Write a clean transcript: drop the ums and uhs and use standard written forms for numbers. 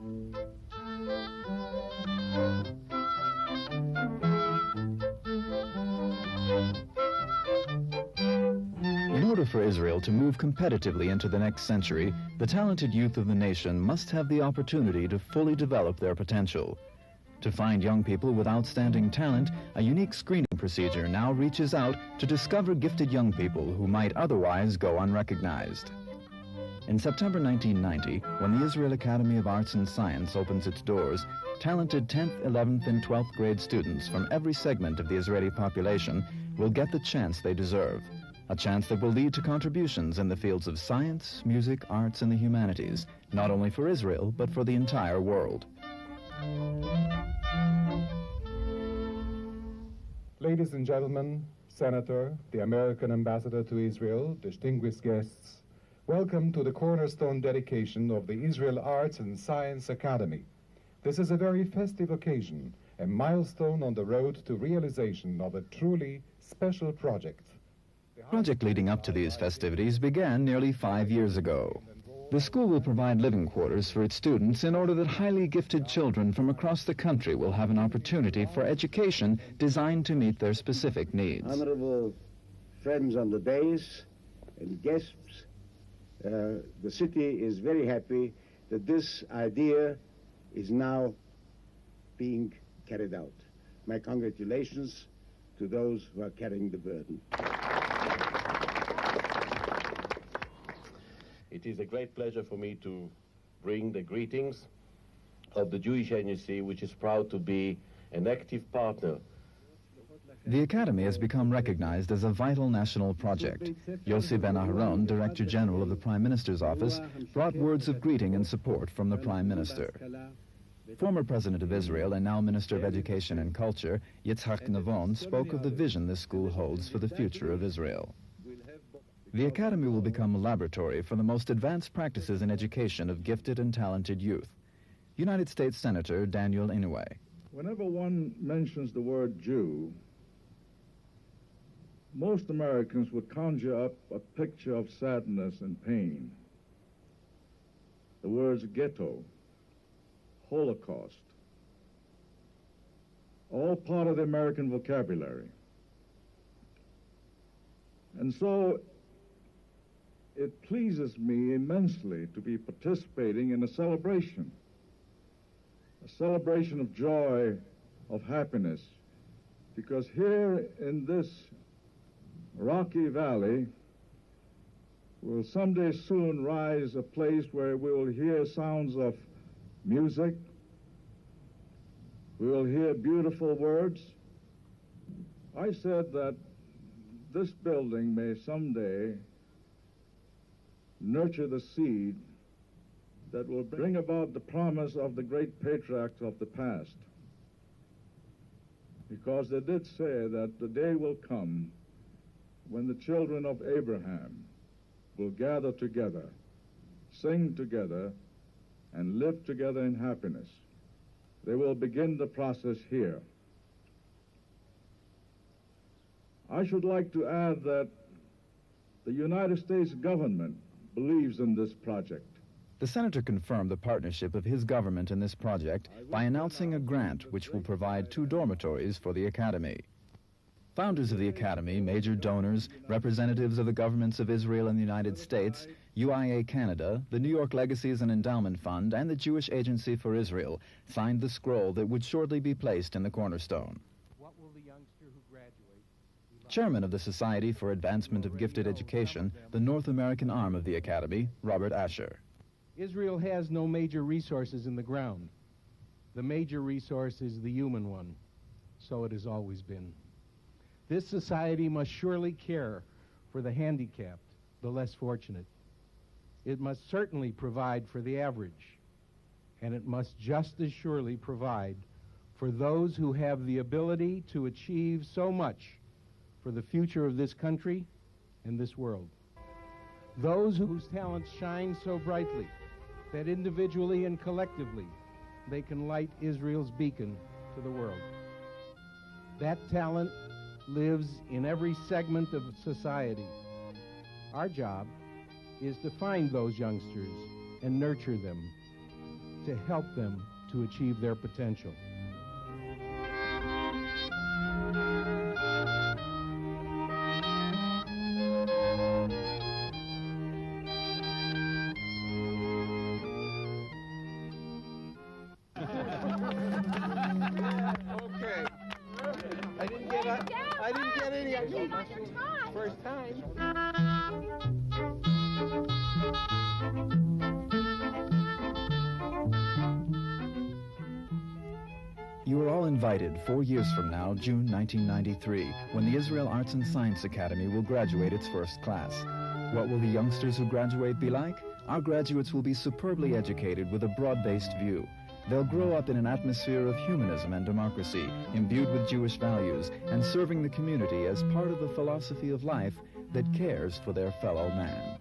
In order for Israel to move competitively into the next century, the talented youth of the nation must have the opportunity to fully develop their potential. To find young people with outstanding talent, a unique screening procedure now reaches out to discover gifted young people who might otherwise go unrecognized. In September 1990, when the Israel Academy of Arts and Science opens its doors, talented 10th, 11th, and 12th grade students from every segment of the Israeli population will get the chance they deserve. A chance that will lead to contributions in the fields of science, music, arts, and the humanities, not only for Israel, but for the entire world. Ladies and gentlemen, Senator, the American Ambassador to Israel, distinguished guests, welcome to the cornerstone dedication of the Israel Arts and Science Academy. This is a very festive occasion, a milestone on the road to realization of a truly special project. The project leading up to these festivities began nearly 5 years ago. The school will provide living quarters for its students in order that highly gifted children from across the country will have an opportunity for education designed to meet their specific needs. Honorable friends on the dais and guests, the city is very happy that this idea is now being carried out. My congratulations to those who are carrying the burden. It is a great pleasure for me to bring the greetings of the Jewish Agency, which is proud to be an active partner. The Academy has become recognized as a vital national project. Yossi Ben Aharon, Director General of the Prime Minister's Office, brought words of greeting and support from the Prime Minister. Former President of Israel and now Minister of Education and Culture, Yitzhak Navon, spoke of the vision this school holds for the future of Israel. The Academy will become a laboratory for the most advanced practices in education of gifted and talented youth. United States Senator Daniel Inouye. Whenever one mentions the word Jew, most Americans would conjure up a picture of sadness and pain. The words ghetto, Holocaust, all part of the American vocabulary. And so it pleases me immensely to be participating in a celebration of joy, of happiness, because here in this rocky valley will someday soon rise a place where we will hear sounds of music, we will hear beautiful words. I said that this building may someday nurture the seed that will bring about the promise of the great patriarchs of the past. Because they did say that the day will come when the children of Abraham will gather together, sing together, and live together in happiness. They will begin the process here. I should like to add that the United States government believes in this project. The Senator confirmed the partnership of his government in this project by announcing a grant which will provide 2 dormitories for the Academy. Founders of the Academy, major donors, representatives of the governments of Israel and the United States, UIA Canada, the New York Legacies and Endowment Fund, and the Jewish Agency for Israel signed the scroll that would shortly be placed in the cornerstone. What will the youngster who graduates be like? Chairman of the Society for Advancement of Gifted Education, the North American arm of the Academy, Robert Asher. Israel has no major resources in the ground. The major resource is the human one. So it has always been. This society must surely care for the handicapped, the less fortunate. It must certainly provide for the average, and it must just as surely provide for those who have the ability to achieve so much for the future of this country and this world. Those whose talents shine so brightly that individually and collectively they can light Israel's beacon to the world. That talent lives in every segment of society. Our job is to find those youngsters and nurture them. to help them to achieve their potential. Okay. I didn't get any. I didn't get any. First time. You are all invited 4 years from now, June 1993, when the Israel Arts and Science Academy will graduate its first class. What will the youngsters who graduate be like? Our graduates will be superbly educated with a broad-based view. They'll grow up in an atmosphere of humanism and democracy, imbued with Jewish values, and serving the community as part of a philosophy of life that cares for their fellow man.